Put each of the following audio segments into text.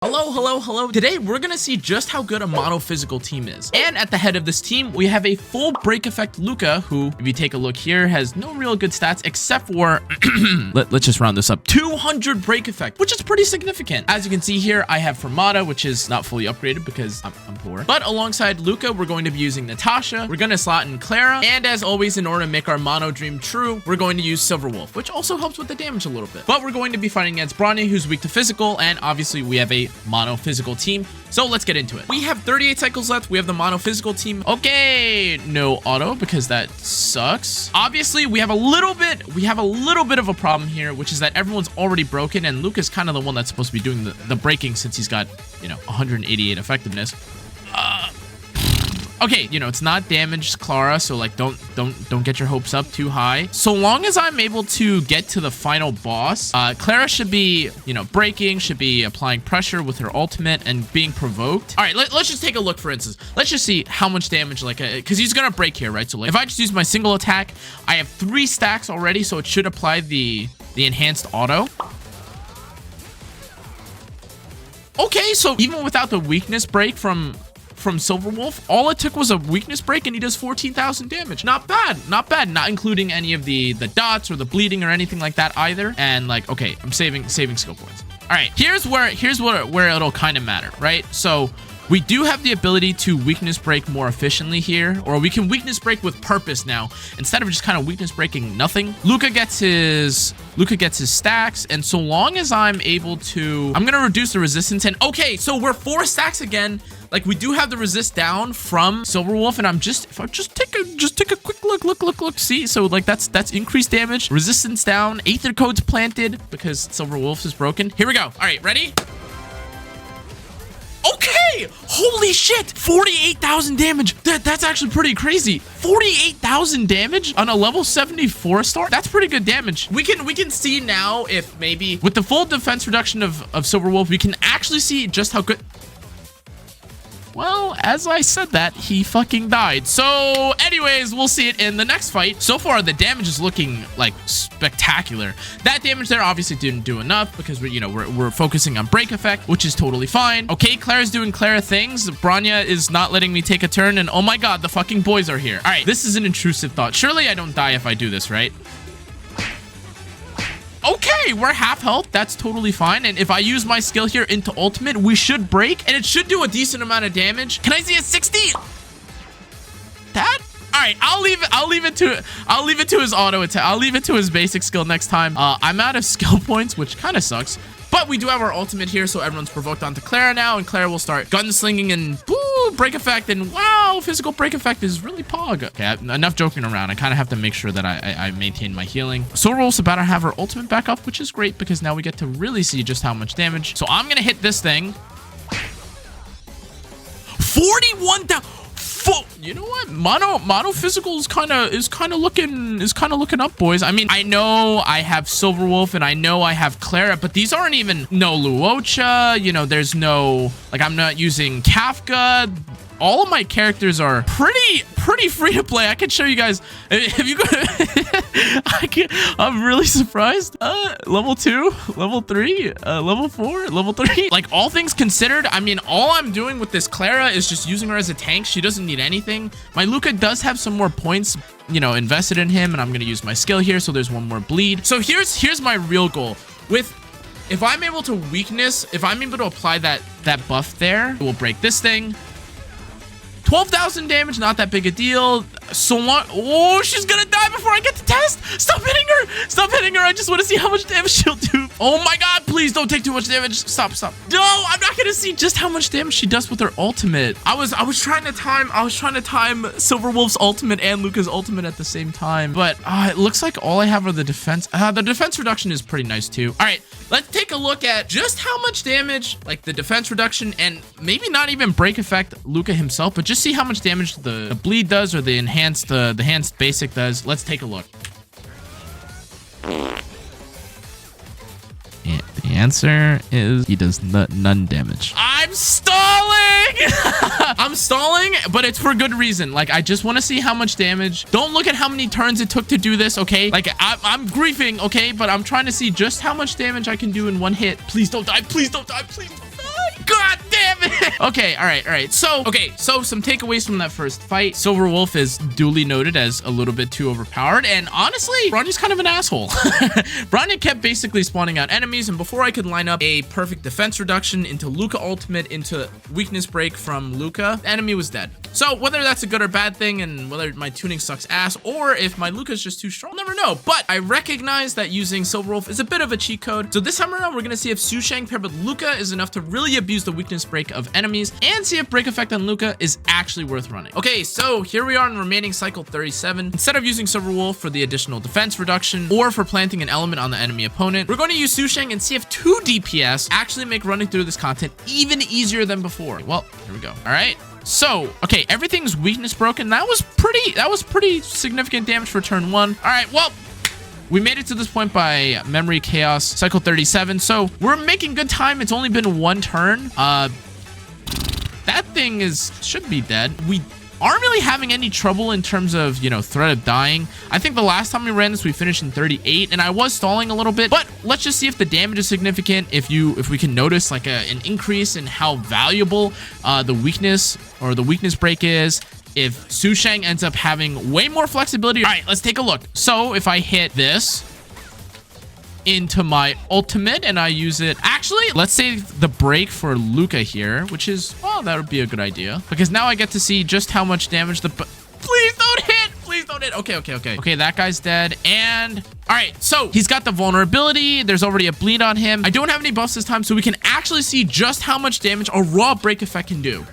Hello, hello, hello. Today, we're gonna see just how good a mono-physical team is. And at the head of this team, we have a full break effect Luka, who, if you take a look here, has no real good stats except for, let's just round this up, 200 break effect, which is pretty significant. As you can see here, I have Fermata, which is not fully upgraded because I'm poor. But alongside Luka, we're going to be using Natasha. We're gonna slot in Clara. And as always, in order to make our mono dream true, we're going to use Silver Wolf, which also helps with the damage a little bit. But we're going to be fighting against Bronya, who's weak to physical, and obviously we have a mono physical team, so let's get into it. We have 38 cycles left. We have the mono physical team. Okay, no auto because that sucks. Obviously we have a little bit of a problem here, which is that everyone's already broken, and Luka's kind of the one that's supposed to be doing the breaking since he's got, 188 effectiveness. Okay, it's not damaged Clara, so like don't get your hopes up too high. So long as I'm able to get to the final boss, Clara should be, breaking, should be applying pressure with her ultimate and being provoked. All right, let's just take a look, for instance. Let's just see how much damage, because he's gonna break here, right? So like, if I just use my single attack, I have 3 stacks already, so it should apply the enhanced auto. Okay, so even without the weakness break from Silver Wolf, all it took was a weakness break and he does 14,000 damage. Not bad, not including any of the dots or the bleeding or anything like that either. And like, okay, I'm saving skill points. All right, here's where it'll kind of matter, right? So we do have the ability to weakness break more efficiently here, or we can weakness break with purpose now instead of just kind of weakness breaking nothing. Luka gets his stacks, and so long as I'm able to, I'm gonna reduce the resistance. And okay, so we're 4 stacks again. Like, we do have the resist down from Silver Wolf, and if I just take a quick look, see, so like that's increased damage, resistance down, Aether Code's planted because Silver Wolf is broken. Here we go. All right, ready? Okay, holy shit, 48,000 damage. That's actually pretty crazy. 48,000 damage on a level 74 star. That's pretty good damage. We can see now if maybe with the full defense reduction of Silver Wolf, we can actually see just how good. Well, as I said that, he fucking died. So anyways, we'll see it in the next fight. So far, the damage is looking like spectacular. That damage there obviously didn't do enough because we're focusing on break effect, which is totally fine. Okay, Clara's doing Clara things. Bronya is not letting me take a turn, and oh my god, the fucking boys are here. All right, this is an intrusive thought. Surely I don't die if I do this, right? Okay, we're half health. That's totally fine. And if I use my skill here into ultimate, we should break, and it should do a decent amount of damage. Can I see a 60? That? All right, I'll leave it to his auto attack. I'll leave it to his basic skill next time. I'm out of skill points, which kind of sucks. But we do have our ultimate here, so everyone's provoked onto Clara now, and Clara will start gunslinging and boo, break effect, and wow, physical break effect is really pog. Okay, enough joking around. I kind of have to make sure that I maintain my healing. Silver Wolf's about to have her ultimate back up, which is great because now we get to really see just how much damage. So I'm gonna hit this thing. 41,000. You know what? Mono physical is kind of looking up, boys. I mean, I know I have Silver Wolf and I know I have Clara, but these aren't even no Luocha. There's no, like, I'm not using Kafka. All of my characters are pretty free to play. I can show you guys if you go. I'm really surprised. Level 2, level 3, level 4, level 3. Like, all things considered, I mean, all I'm doing with this Clara is just using her as a tank. She doesn't need anything. My Luka does have some more points, invested in him, and I'm gonna use my skill here. So there's one more bleed. So here's my real goal. If I'm able to if I'm able to apply that buff there, we'll break this thing. 12,000 damage, not that big a deal. So long. Oh, she's gonna die before I get to test. Stop hitting her. Stop hitting her. I just want to see how much damage she'll do. Oh my god, please don't take too much damage. Stop. No, I'm not gonna see just how much damage she does with her ultimate. I was trying to time Silver Wolf's ultimate and Luka's ultimate at the same time. But it looks like all I have are the defense. The defense reduction is pretty nice too. All right, let's take a look at just how much damage, like the defense reduction and maybe not even break effect Luka himself, but just see how much damage the bleed does or the enhanced basic does. Let's take a look. And the answer is he does none damage. I'm stalling. I'm stalling, but it's for good reason. Like, I just want to see how much damage. Don't look at how many turns it took to do this, okay? Like, I'm griefing, okay? But I'm trying to see just how much damage I can do in one hit. Please don't die. Please don't die. Please don't die. Okay, all right. So some takeaways from that first fight. Silver Wolf is duly noted as a little bit too overpowered, and honestly, Bronya's kind of an asshole. Bronya kept basically spawning out enemies, and before I could line up a perfect defense reduction into Luka ultimate into weakness break from Luka, the enemy was dead. So whether that's a good or bad thing, and whether my tuning sucks ass, or if my Luka's just too strong, I'll never know. But I recognize that using Silver Wolf is a bit of a cheat code. So this time around, we're gonna see if Sushang paired with Luka is enough to really abuse the weakness break of enemies, and see if break effect on Luka is actually worth running. Okay, so here we are in remaining cycle 37. Instead of using Silver Wolf for the additional defense reduction, or for planting an element on the enemy opponent, we're going to use Sushang and see if 2 DPS actually make running through this content even easier than before. Well, here we go. All right. So, okay, everything's weakness broken. That was pretty significant damage for turn 1. All right, well, we made it to this point by Memory Chaos, cycle 37. So we're making good time. It's only been 1 turn. That thing should be dead. We aren't really having any trouble in terms of, you know, threat of dying. I think the last time we ran this, we finished in 38, and I was stalling a little bit, but let's just see if the damage is significant. If we can notice like an increase in how valuable the weakness or the weakness break is. If Sushang ends up having way more flexibility. All right, let's take a look. So if I hit this into my ultimate and I use it, actually, let's save the break for Luka here, which is, well, that would be a good idea, because now I get to see just how much damage please don't hit. Please don't hit. Okay, that guy's dead. And all right, so he's got the vulnerability. There's already a bleed on him. I don't have any buffs this time, so we can actually see just how much damage a raw break effect can do.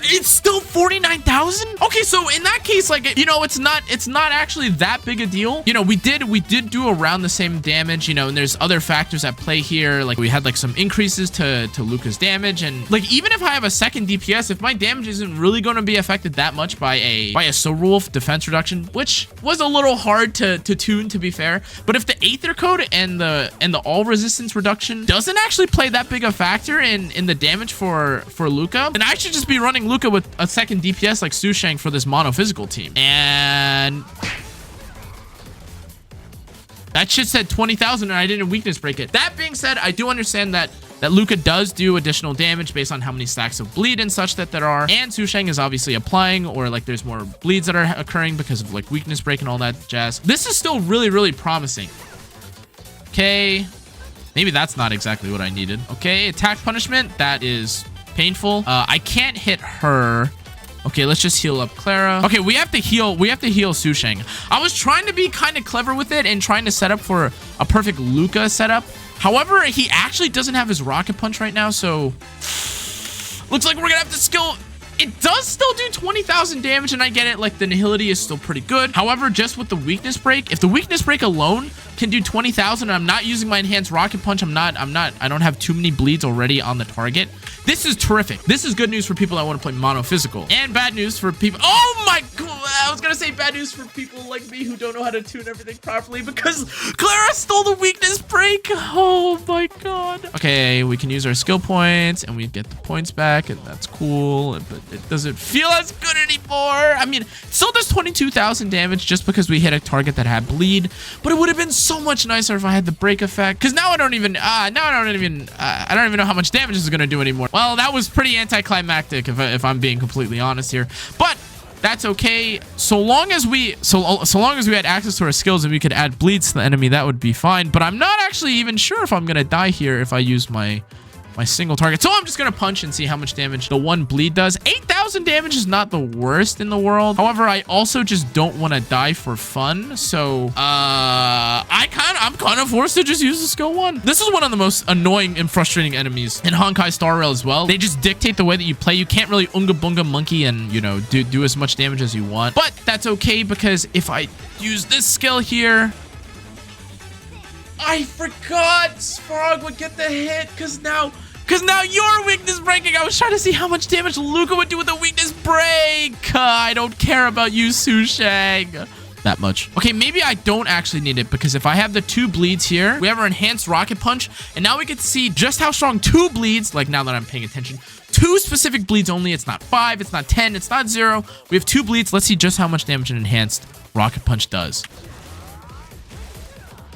It's still 49,000. Okay, so in that case, like, you know, it's not actually that big a deal. You know, we did do around the same damage, you know, and there's other factors at play here. Like, we had like some increases to Luka's damage, and like, even if I have a second DPS, if my damage isn't really going to be affected that much by a Silver Wolf defense reduction, which was a little hard to tune, to be fair, but if the Aether Code and the all resistance reduction doesn't actually play that big a factor in the damage for Luka, then I should just be running Luka with a second DPS like Sushang for this mono physical team. And that shit said 20,000 and I didn't weakness break it. That being said, I do understand that Luka does do additional damage based on how many stacks of bleed and such that there are, and Sushang is obviously applying, or like there's more bleeds that are occurring because of like weakness break and all that jazz. This is still really promising. Okay, maybe that's not exactly what I needed. Okay, attack punishment, that is painful. I can't hit her. Okay, let's just heal up Clara. Okay, we have to heal Sushang. I was trying to be kind of clever with it and trying to set up for a perfect Luka setup. However, he actually doesn't have his rocket punch right now, so looks like we're gonna have to skill. It does still do 20,000 damage, and I get it, like the nihility is still pretty good. However, just with the weakness break, if the weakness break alone can do 20,000 and I'm not using my enhanced rocket punch, I don't have too many bleeds already on the target. This is terrific. This is good news for people that want to play mono physical, and bad news for people. Oh my god, I was gonna say bad news for people like me who don't know how to tune everything properly, because Clara stole the weakness break. Oh my god. Okay, we can use our skill points and we get the points back, and that's cool, but it doesn't feel as good anymore. I mean, it still does 22,000 damage just because we hit a target that had bleed, but it would have been so much nicer if I had the break effect, because now I don't even know how much damage this is gonna do anymore. Well, that was pretty anticlimactic if I'm being completely honest here, but that's okay. So long as we had access to our skills and we could add bleeds to the enemy, that would be fine. But I'm not actually even sure if I'm gonna die here if I use my single target. So I'm just gonna punch and see how much damage the one bleed does. 8,000 damage is not the worst in the world. However, I also just don't want to die for fun. So I'm kind of forced to just use the skill 1. This is one of the most annoying and frustrating enemies in honkaistarrail as well. They just dictate the way that you play. You can't really unga bunga monkey and, you know, do as much damage as you want. But that's okay, because if I use this skill here, I forgot Sparg would get the hit, because now you're weakness breaking. I was trying to see how much damage Luka would do with a weakness break. I don't care about you, Sushang, that much. Okay, maybe I don't actually need it, because if I have the 2 bleeds here, we have our enhanced rocket punch, and now we get to see just how strong 2 bleeds, like now that I'm paying attention, 2 specific bleeds only. It's not 5, it's not 10, it's not 0. We have 2 bleeds. Let's see just how much damage an enhanced rocket punch does.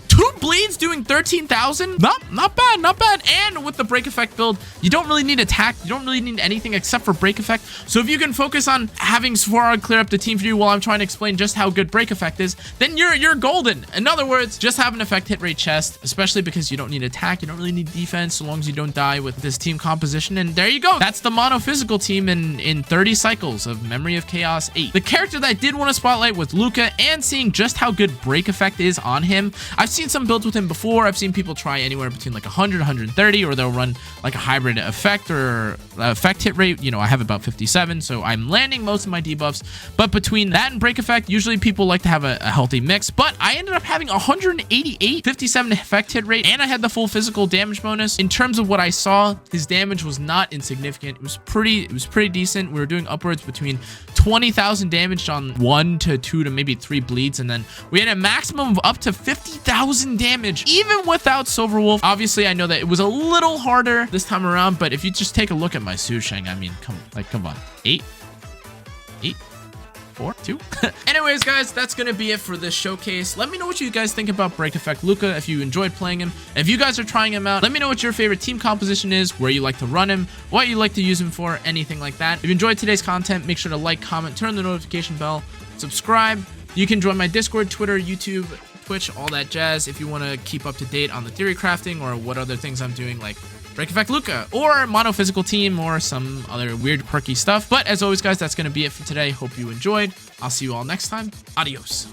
2 bleeds doing 13,000. Not bad, not bad. And with the break effect build, you don't really need attack. You don't really need anything except for break effect. So if you can focus on having Svarog clear up the team for you while I'm trying to explain just how good break effect is, then you're golden. In other words, just have an effect hit rate chest, especially because you don't need attack. You don't really need defense so long as you don't die with this team composition. And there you go. That's the mono physical team in 30 cycles of Memory of Chaos 8. The character that I did want to spotlight was Luka, and seeing just how good break effect is on him. I've seen some builds with him before. I've seen people try anywhere between like 100, 130, or they'll run like a hybrid effect or effect hit rate. You know, I have about 57, so I'm landing most of my debuffs. But between that and break effect, usually people like to have a healthy mix. But I ended up having 188, 57 effect hit rate, and I had the full physical damage bonus. In terms of what I saw, his damage was not insignificant. It was pretty decent. We were doing upwards between 20,000 damage on 1 to 2 to maybe 3 bleeds, and then we had a maximum of up to 50,000 damage even without Silver Wolf. Obviously, I know that it was a little harder this time around, but if you just take a look at my Susheng, I mean, come on. 8, 4, 2. Anyways, guys, that's gonna be it for this showcase. Let me know what you guys think about break effect Luka, if you enjoyed playing him. If you guys are trying him out, let me know what your favorite team composition is, where you like to run him, what you like to use him for, anything like that. If you enjoyed today's content, make sure to like, comment, turn on the notification bell, subscribe. You can join my Discord, Twitter, YouTube, Twitch, all that jazz if you want to keep up to date on the theory crafting or what other things I'm doing, like break effect Luka or mono physical team or some other weird quirky stuff. But as always, guys, that's going to be it for today. Hope you enjoyed. I'll see you all next time. Adios.